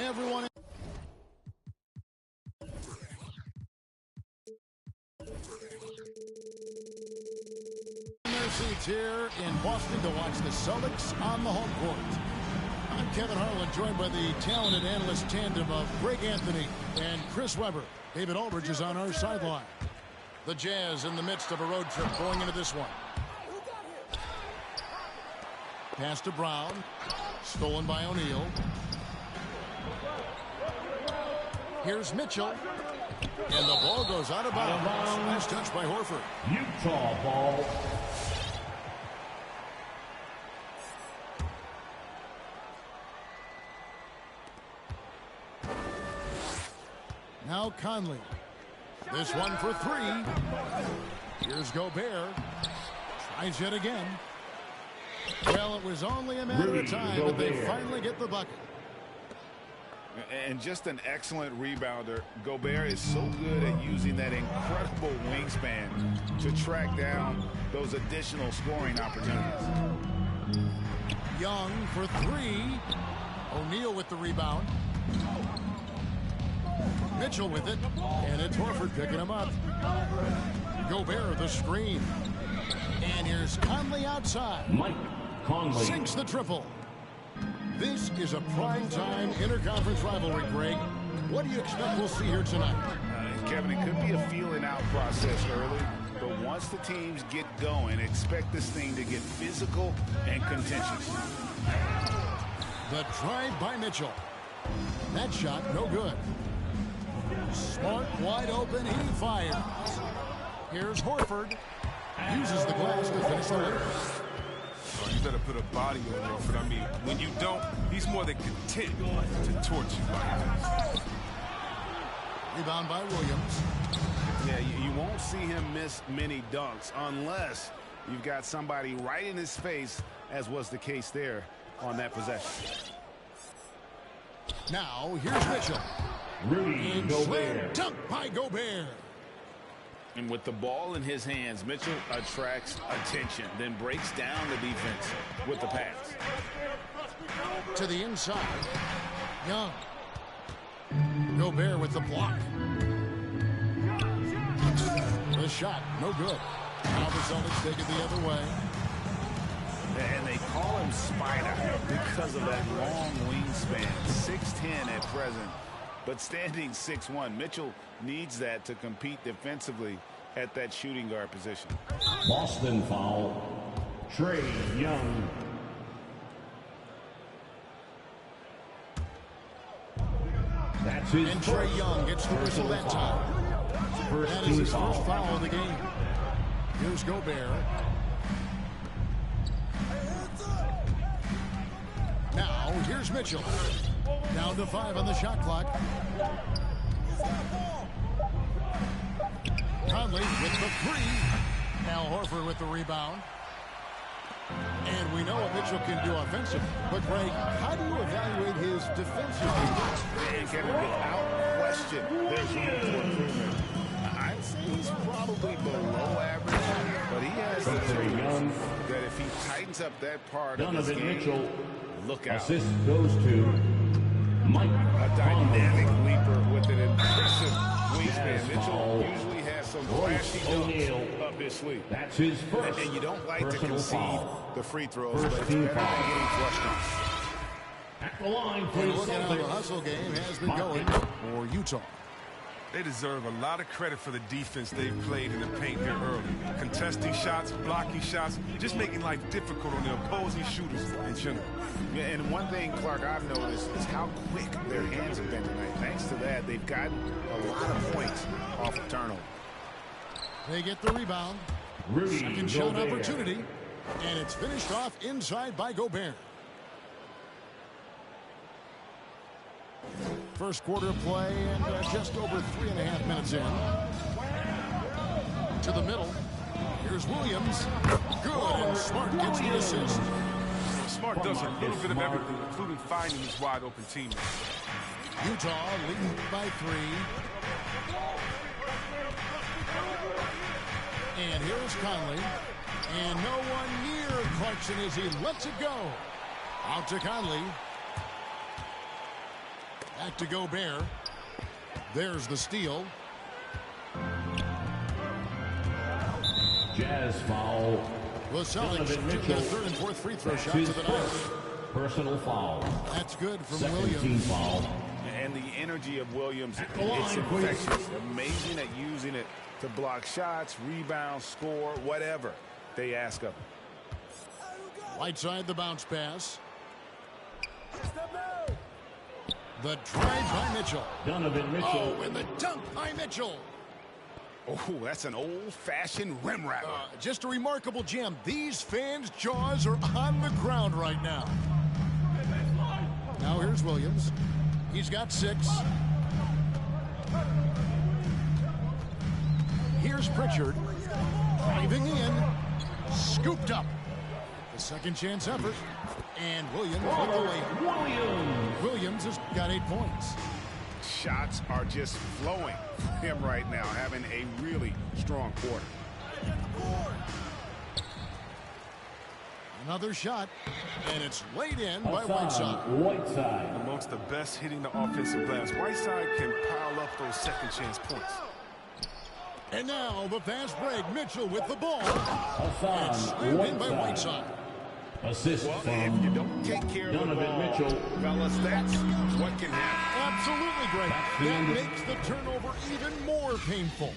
Everyone in their seats here in Boston to watch the Celtics on the home court. I'm Kevin Harlan, joined by the talented analyst tandem of Greg Anthony and Chris Webber. David Aldridge is on our sideline. The Jazz in the midst of a road trip going into this one. Pass to Brown. Stolen by O'Neal. Here's Mitchell. And the ball goes out of bounds. Nice touch by Horford. Utah ball. Now Conley. This one for three. Here's Gobert. Tries yet again. Well, it was only a matter of time, but they finally get the bucket. And just an excellent rebounder. Gobert is so good at using that incredible wingspan to track down those additional scoring opportunities. Young for three. O'Neal with the rebound. Mitchell with it. And it's Horford picking him up. Gobert the screen. And here's Conley outside. Mike Conley sinks the triple. This is a prime-time interconference rivalry, Greg. What do you expect we'll see here tonight? Kevin, it could be a feeling-out process early, but once the teams get going, expect this thing to get physical and contentious. The drive by Mitchell. That shot, no good. Smart, wide open, he fires. Here's Horford. Uses the glass to finish the lead. You better put a body on Horford. I mean, when you don't, he's more than content to torch you. Rebound by Williams. Yeah, you won't see him miss many dunks unless you've got somebody right in his face, as was the case there on that possession. Now, here's Mitchell. Rudy Gobert. Dunk by Gobert. And with the ball in his hands, Mitchell attracts attention, then breaks down the defense with the pass. To the inside. Young. Gobert with the block. The shot, no good. Now the Celtics take it the other way. And they call him Spider because of that long wingspan. 6'10" at present, but standing 6'1". Mitchell needs that to compete defensively at that shooting guard position. Boston foul. Trae Young. That's his and Trae Young gets the whistle that time. That is his first foul of the game. Here's Gobert. Now, here's Mitchell. Down to 5 on the shot clock. Conley with the three. Al Horford with the rebound. And we know what Mitchell can do offensively. But, Greg, how do you evaluate his defensive defense? And Kevin, without question, there's room for improvement. I'd say he's probably below average, but he has the tools that if he tightens up that part of his game, Mitchell. Look out. Assist goes to Mike. A dynamic leaper with an impressive wingspan. Mitchell usually has some flashy dunks up his sleeve. That's his first. And you don't like to concede the free throws, but it's better than getting flushed on. At the line for And the look at how the Celtics. hustle game has been going for Utah. They deserve a lot of credit for the defense they've played in the paint here early. Contesting shots, blocking shots, just making life difficult on the opposing shooters in general. Yeah, and one thing, Clark, I've noticed is how quick their hands have been tonight. Thanks to that, they've gotten a lot of points off of turnover. They get the rebound. Rudy Second shot Gobert. opportunity. And it's finished off inside by Gobert. First quarter play and just over 3.5 minutes in. To the middle. Here's Williams. Good, and Smart gets the assist. Smart does a little bit of everything, including finding his wide open teammates. Utah leading by 3. And here's Conley. And no one near Clarkson as he lets it go. Out to Conley. Back to Gobert. There's the steal. Jazz foul. The Celtics took their third and fourth free throw shots His of the night. first personal foul. That's good from Second Williams. team foul. And the energy of Williams, the line, it's infectious. Amazing at using it to block shots, rebound, score, whatever they ask of him. Whiteside the bounce pass. The drive by Mitchell. Donovan Mitchell. Oh, and the dunk by Mitchell. Oh, that's an old-fashioned rim wrapper. Just a remarkable jam. These fans' jaws are on the ground right now. Now here's Williams. He's got 6. Here's Pritchard. Driving in. Scooped up. The second chance effort. And Williams with the layup. Williams has got 8 points. Shots are just flowing for him right now, having a really strong quarter. Another shot, and it's laid in by Whiteside. Amongst the best hitting the offensive glass, Whiteside can pile up those second chance points. And now the fast break. Mitchell with the ball. And slammed in by Whiteside. Assist Well, from if you don't take care of the Donovan ball, Mitchell. fellas, that's what can happen. Absolutely great. That makes the turnover even more painful.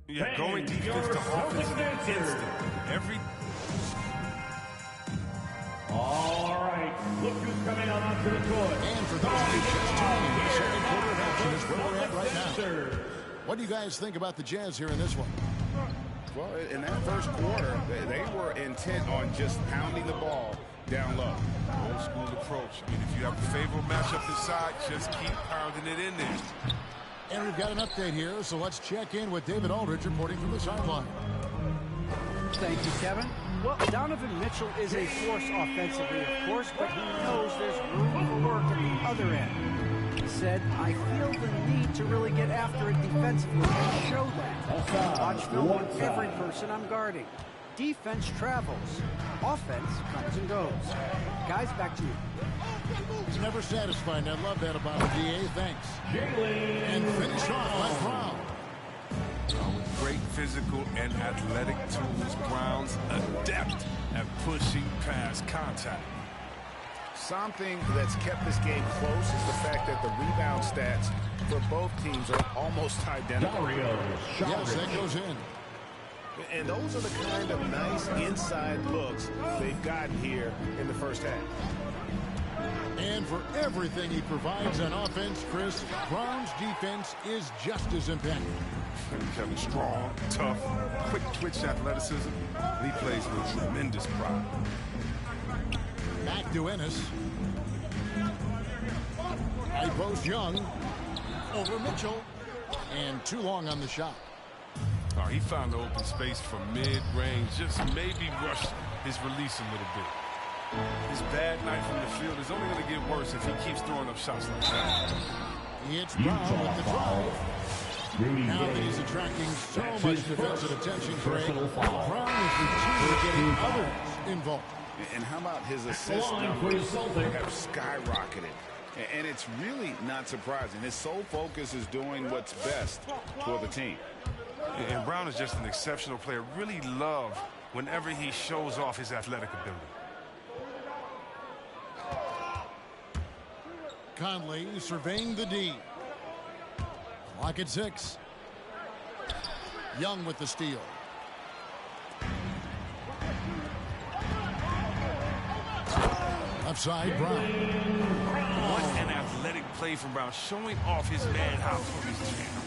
Yeah, going defense to offense is instant. All right, look who's coming out onto the court. And for those of you just tuning in, the second quarter of action is where we're at right now. What do you guys think about the Jazz here in this one? Well, in that first quarter, they were intent on just pounding the ball down low. Old school approach. I mean, if you have a favorable matchup inside, just keep pounding it in there. And we've got an update here, so let's check in with David Aldridge reporting from the sideline. Thank you, Kevin. Well, Donovan Mitchell is a force offensively, of course, but he knows there's room for work at the other end. He said, I feel the need to really get after it defensively and show that. Watch film on every person I'm guarding. Defense travels. Offense comes and goes. Guys, back to you. He's never satisfied. I love that about him, DA. Thanks. And finish off by Brown. With great physical and athletic tools, Brown's adept at pushing past contact. Something that's kept this game close is the fact that the rebound stats for both teams are almost identical. Yes, that goes in. And those are the kind of nice inside looks they've gotten here in the first half. And for everything he provides on offense, Chris, Brown's defense is just as impactful. Kevin, strong, tough, quick twitch athleticism. He plays with tremendous pride. Back to Ennis. High post Young. Over Mitchell. And too long on the shot. Oh, he found the open space from mid-range, just maybe rushed his release a little bit. His bad night from the field is only going to get worse if he keeps throwing up shots like that. It's Brown with the drive. Now that he's attracting so much defensive attention, Craig, Brown is routinely getting others involved. And how about his assist numbers have skyrocketed? And it's really not surprising. His sole focus is doing what's best for the team. And Brown is just an exceptional player. Really love whenever he shows off his athletic ability. Conley surveying the D. Clock at 6. Young with the steal. Left side, Brown. What an athletic play from Brown, showing off his man-house for his channel.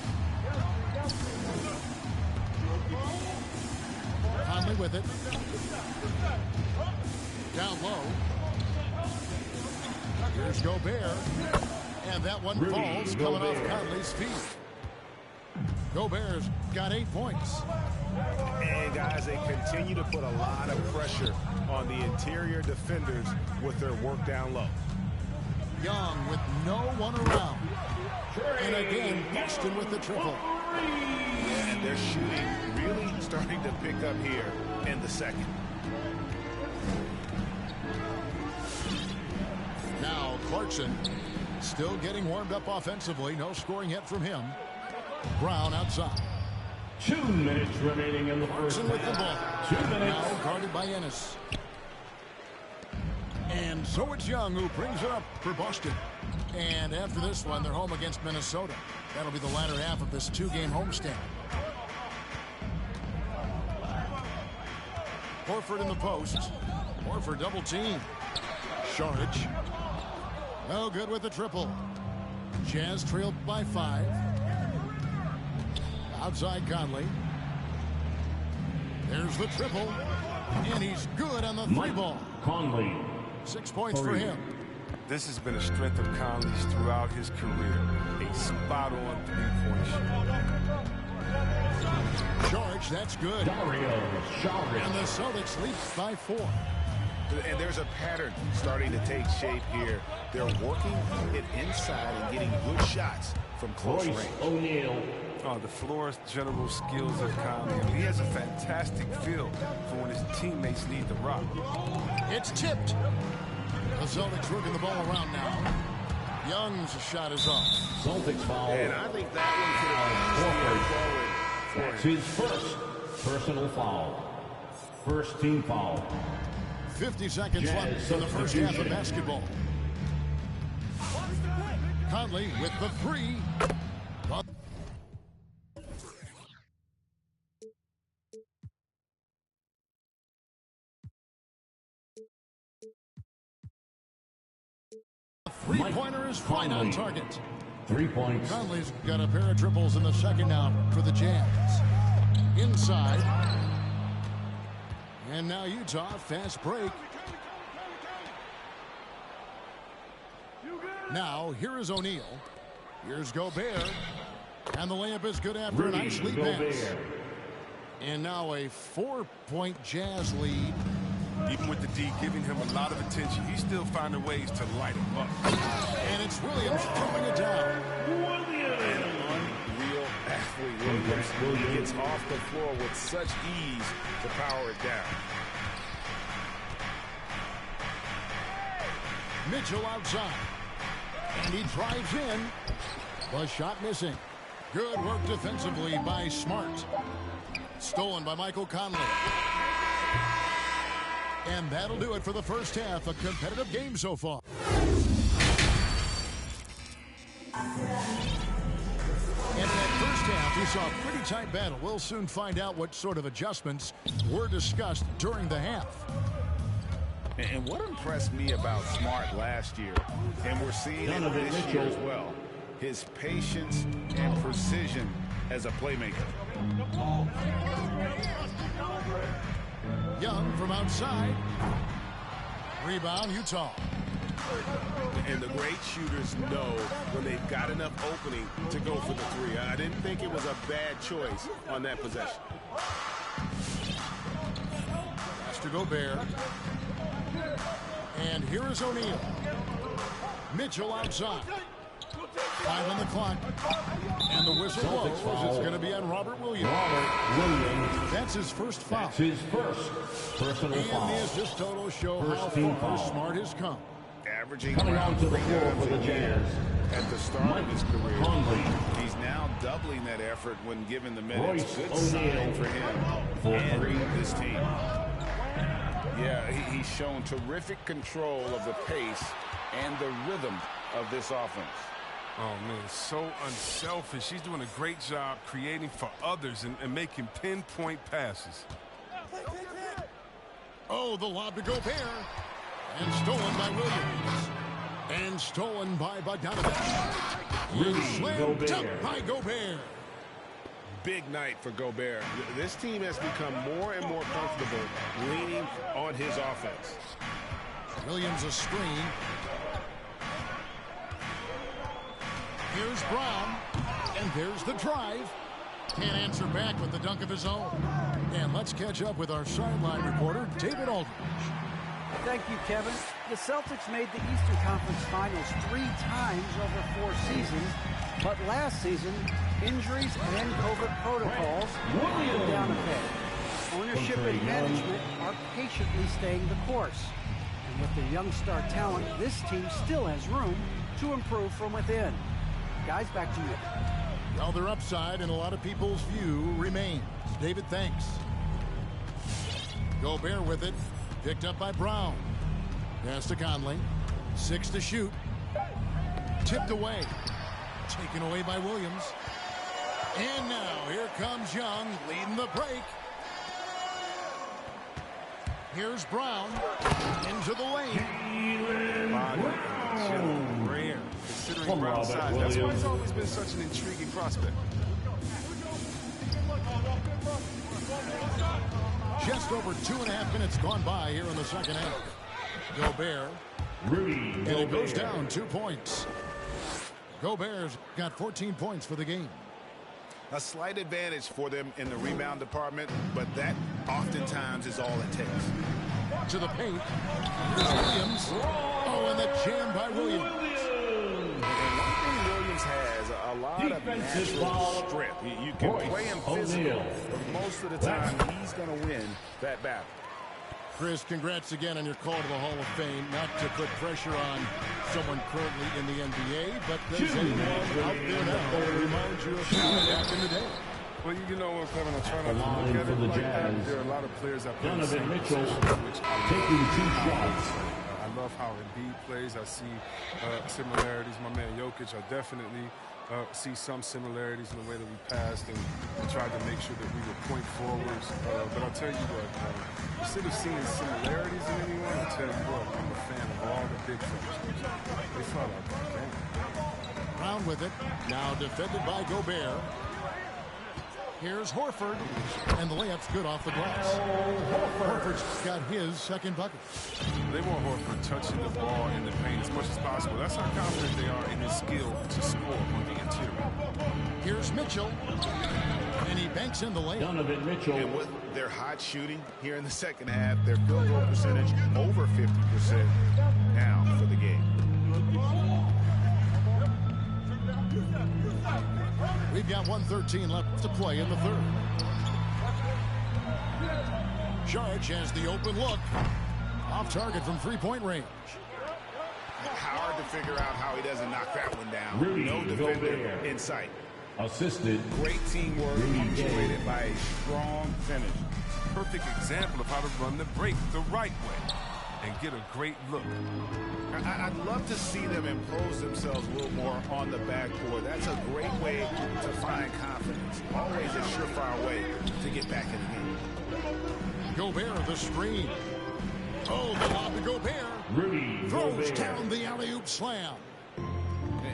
Conley with it. Down low. Here's Gobert. And that one falls coming off Conley's feet. Gobert's got 8 points. And guys, they continue to put a lot of pressure on the interior defenders with their work down low. Young with no one around. And again, Boston with the triple. And their shooting really starting to pick up here in the second. Now Clarkson still getting warmed up offensively. No scoring yet from him. Brown outside. 2 minutes remaining in the first With the ball. half. 2 minutes. Now guarded by Ennis. And so it's Young who brings it up for Boston. And after this one, they're home against Minnesota. That'll be the latter half of this 2-game homestand. Horford in the post. Horford double team. Saric. No good with the triple. Jazz trailed by 5. Outside Conley. There's the triple. And he's good on the 3 ball. Conley. 6 points for him. This has been a strength of Conley's throughout his career. A spot-on three-point shot. Saric, that's good. Dario Saric. And the Celtics lead by 4. And there's a pattern starting to take shape here. They're working it inside and getting good shots from close Royce range. O'Neal. Oh, the floor's general skills of Conley. He has a fantastic feel for when his teammates need the rock. It's tipped. The Celtics working the ball around now. Young's shot is off. Celtics foul. And I think that one could have That's his first personal foul. First team foul. 50 seconds left in the first half of basketball. Conley with the 3. 3-pointer is fine on target. 3 points. Conley's got a pair of triples in the second now for the Jazz. Inside. And now Utah, fast break. Now, here is O'Neal. Here's Gobert. And the layup is good after a nice lead pass. And now a 4-point Jazz lead. Even with the D giving him a lot of attention, he's still finding ways to light him up. And it's Williams throwing it down. An unreal athlete. Williams gets off the floor with such ease to power it down. Mitchell outside. And he drives in. The shot missing. Good work defensively by Smart. Stolen by Michael Conley. And that'll do it for the first half. A competitive game so far. And in that first half, we saw a pretty tight battle. We'll soon find out what sort of adjustments were discussed during the half. And what impressed me about Smart last year, and we're seeing it this year as well, his patience and precision as a playmaker. Young from outside. Rebound, Utah. And the great shooters know when they've got enough opening to go for the 3. I didn't think it was a bad choice on that possession. Pass to Gobert. And here is O'Neal. Mitchell outside. 5 on the clock. And the whistle blows. It's going to be on Robert Williams. That's his first foul. That's his first personal And foul. the assist totals show First how team far foul. Smart has come. Averaging Coming around onto the 3 floor times for the a year Jazz. at the start of his career. Conley. He's now doubling that effort when given the minutes. Royce Good O'Neal. sign for him For and 3. this team. Yeah, he's shown terrific control of the pace and the rhythm of this offense. Oh, man, so unselfish. He's doing a great job creating for others and making pinpoint passes. Oh, the lob to Gobert. And stolen by Williams. And stolen by Bogdanovich. Slam Gobert. dunk by Gobert. Big night for Gobert. This team has become more and more comfortable leaning on his offense. Williams a screen. Here's Brown. And there's the drive. Can't answer back with the dunk of his own. And let's catch up with our sideline reporter, David Aldridge. Thank you, Kevin. The Celtics made the Eastern Conference Finals 3 times over 4 seasons, but last season, injuries and COVID protocols knocked them down a bit. Ownership and management are patiently staying the course. And with their young star talent, this team still has room to improve from within. Guys, back to you. Well, their upside in a lot of people's view remains. David, thanks. Gobert with it. Picked up by Brown. Pass to Conley. 6 to shoot. Tipped away. Taken away by Williams. And now here comes Young leading the break. Here's Brown into the lane. Rare, considering Brown's size. That's why he's always been such an intriguing prospect. Just over 2.5 minutes gone by here in the second half. Gobert. And it goes down 2 points. Gobert's got 14 points for the game. A slight advantage for them in the rebound department, but that oftentimes is all it takes. To the paint. Here's Williams. Oh, and the jam by Williams. And one thing Williams has, a lot of natural strength. You can play him physical, but most of the time he's going to win that battle. Chris, congrats again on your call to the Hall of Fame. Not to put pressure on someone currently in the NBA, but does anyone out there now remind you of someone back in the day? Well, you know what, Kevin, I try not to look at it like that. There are a lot of players that play the same Mitchell position, which taking 2 shots. I love how Embiid plays. I see similarities. My man Jokic, I definitely see some similarities in the way that we passed and tried to make sure that we were point forwards. But I'll tell you what, instead of seeing similarities in anyone, I'll tell you what, I'm a fan of all the big fellas. They fought out that game. Brown with it. Now defended by Gobert. Here's Horford. And the layup's good off the glass. Horford's got his second bucket. They want Horford touching the ball in the paint as much as possible. That's how confident they are in his skill to score on the interior. Here's Mitchell. And he banks in the layup. Donovan Mitchell. And with their hot shooting here in the second half, their field goal percentage over 50% now for the game. We've got 1:13 left to play in the third. Saric has the open look. Off target from three-point range. Hard to figure out how he doesn't knock that one down. Rudy No defender Gobert. in sight. Assisted. Great teamwork punctuated by a strong finish. Perfect example of how to run the break the right way and get a great look. I'd love to see them impose themselves a little more on the backboard. That's a great way to find confidence. Always a surefire way to get back in the game. Gobert, the screen. Oh, the lob to Gobert. Rudy Throws Gobert. down the alley-oop slam.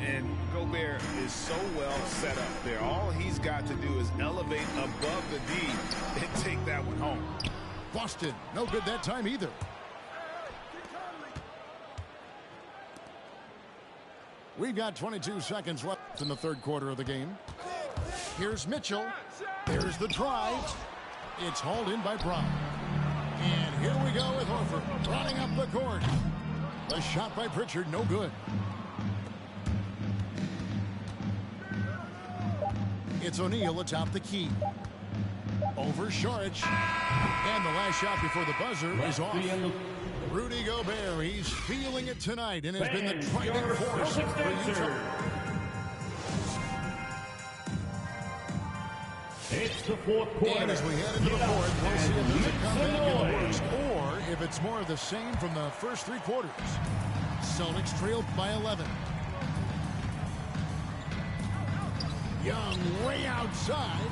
And Gobert is so well set up there. All he's got to do is elevate above the D and take that one home. Boston, no good that time either. We've got 22 seconds left in the third quarter of the game. Here's Mitchell. There's the drive. It's hauled in by Brown. And here we go with Horford running up the court. A shot by Pritchard, no good. It's O'Neal atop the key. Over Saric. And the last shot before the buzzer is off. Rudy Gobert, he's feeling it tonight and has been the driving force for Utah. It's the fourth quarter. And as we head into the fourth, we'll see if there's a comeback in the works or if it's more of the same from the first three quarters. Celtics trailed by 11. Young way outside.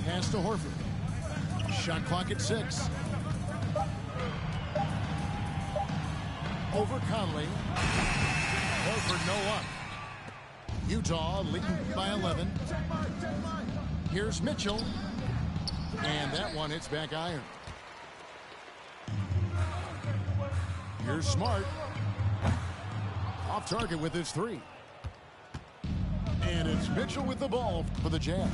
Pass to Horford. Shot clock at 6. Over Conley. Horford no luck. Utah leading by 11. Here's Mitchell. And that one hits back iron. Here's Smart. Off target with his 3. And it's Mitchell with the ball for the Jazz.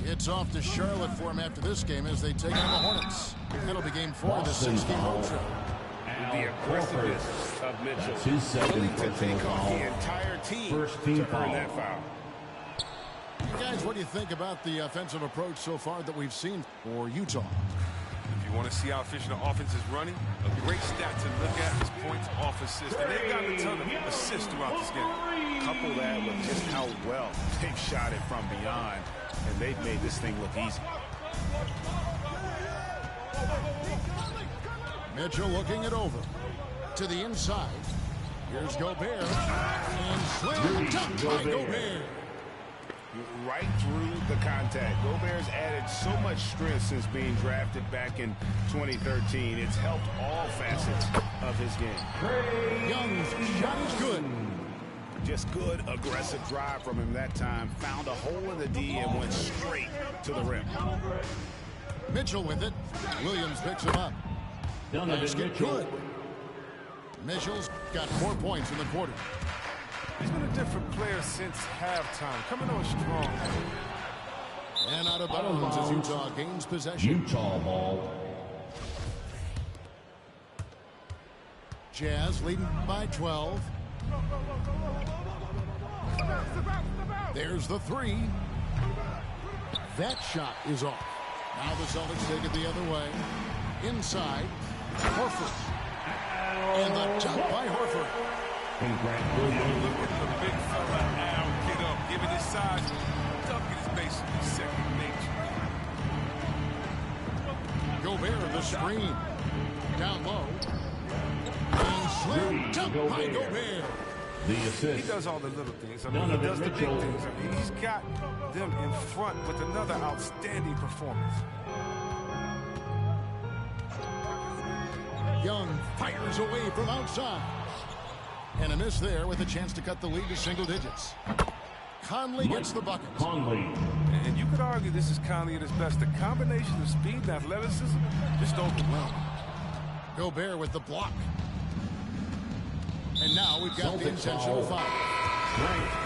It's off to Charlotte for him after this game as they take on the Hornets. That'll be game 4 of the 6-game road trip. The aggressiveness of Mitchell. That's his second willing to personal take on foul. the entire team First team to foul. earn that foul. Guys, what do you think about the offensive approach so far that we've seen for Utah? If you want to see how efficient the offense is running, a great stat to look at is points off assists. And they've gotten a ton of assists throughout this game. Couple that with just how well they've shot it from beyond, and they've made this thing look easy. Mitchell looking it over to the inside. Here's Gobert. And slam dunk by Gobert. Right through the contact. Gobert's added so much strength since being drafted back in 2013. It's helped all facets of his game. Young's shot is good. Just good, aggressive drive from him that time. Found a hole in the D and went straight to the rim. Mitchell with it. Williams picks him up. Basket good. Mitchell's got 4 points in the quarter. He's been a different player since halftime, coming on strong. And out of bounds as Utah gains possession. Utah ball. Jazz leading by 12. There's the three. That shot is off. Now the Celtics take it the other way. Inside, Horford. And the jump by Horford. Congratulations. Look at the big fella now. Get up, given his size. Dunking is basically second nature. Gobert the screen. Down low. And slam dunk by Gobert. The assist. He does all the little things. I mean, he does the big things. I mean, he's got them in front with another outstanding performance. Young fires away from outside. And a miss there with a chance to cut the lead to single digits. Conley gets the bucket. Conley. And you could argue this is Conley at his best. The combination of speed and athleticism just overwhelming. Gobert with the block. And now we've got the intentional foul.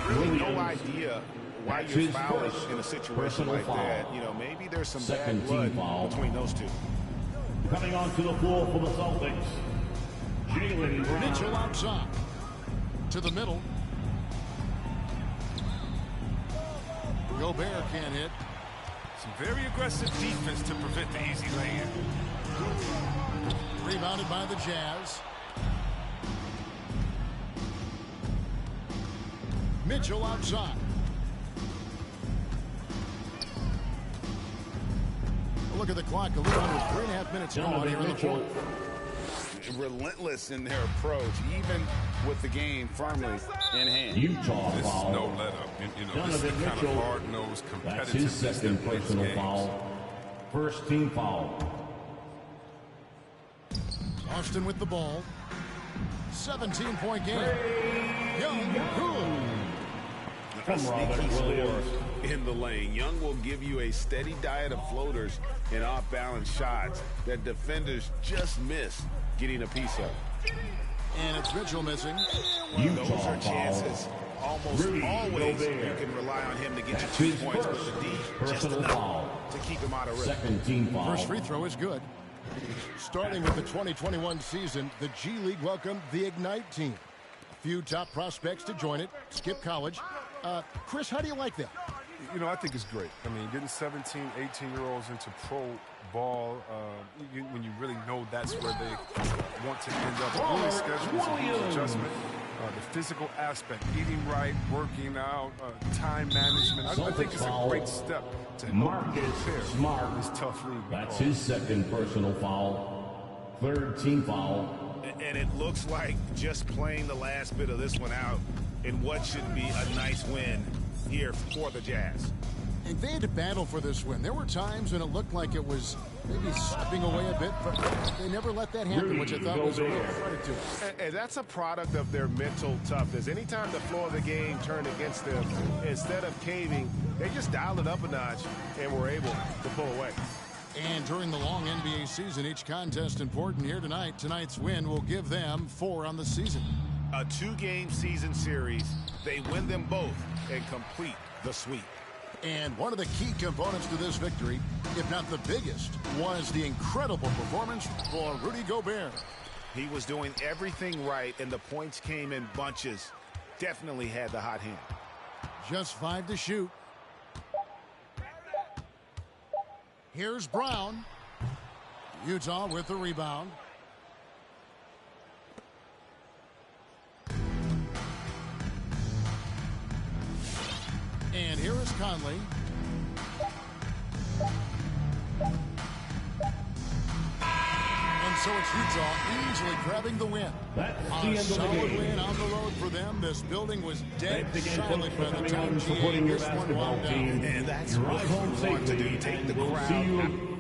Really no idea why you're fouling in a situation like that. You know, maybe there's some bad blood between those two. Coming onto the floor for the Celtics, Jaylen Brown. Mitchell outside. To the middle. Gobert can't hit. Some very aggressive defense to prevent the easy lay-in. Rebounded by the Jazz. Mitchell outside. Look at the clock. A little under 3.5 minutes gone here in the fourth. Relentless in their approach, even with the game firmly in hand. Utah This foul. is no let-up. You know, this is the kind of hard-nosed That's his competitiveness second that wins personal games. foul. First team foul. Austin with the ball. 17-point game. Young, good. A From Robert sneaky score Williams. in the lane. Young will give you a steady diet of floaters and off-balance shots that defenders just miss getting a piece of. And it's Mitchell missing. Those are chances. Almost Rudy always Gobert. you can rely on him to get That's you 2 his points first with the D. Just personal enough foul. to keep him out of rhythm. Second team foul. First free throw is good. Starting with the 2021 season, the G League welcomed the Ignite team. A few top prospects to join it. Skip college. Chris, how do you like that? You know, I think it's great. I mean, getting 17, 18-year-olds into pro ball, when you really know that's where they want to end up. The really schedule is a huge adjustment. The physical aspect, eating right, working out, time management. I think it's a great step to help Marcus prepare Smart. for this tough league. That's his second personal foul. Third team foul. And it looks like just playing the last bit of this one out in what should be a nice win here for the Jazz. And they had to battle for this win. There were times when it looked like it was maybe slipping away a bit, but they never let that happen, which I thought was a real credit to them. And that's a product of their mental toughness. Anytime the flow of the game turned against them, instead of caving, they just dialed it up a notch and were able to pull away. And during the long NBA season, each contest important here tonight. Tonight's win will give them 4 on the season. A 2-game season series. They win them both and complete the sweep. And one of the key components to this victory, if not the biggest, was the incredible performance for Rudy Gobert. He was doing everything right, and the points came in bunches. Definitely had the hot hand. Just 5 to shoot. Here's Brown. Utah with the rebound. And here is Conley. And so it's Utah easily grabbing the win. A solid win on the road for them. This building was dead silent by the time GA this one wound down. And that's what you want to do. Take the crowd.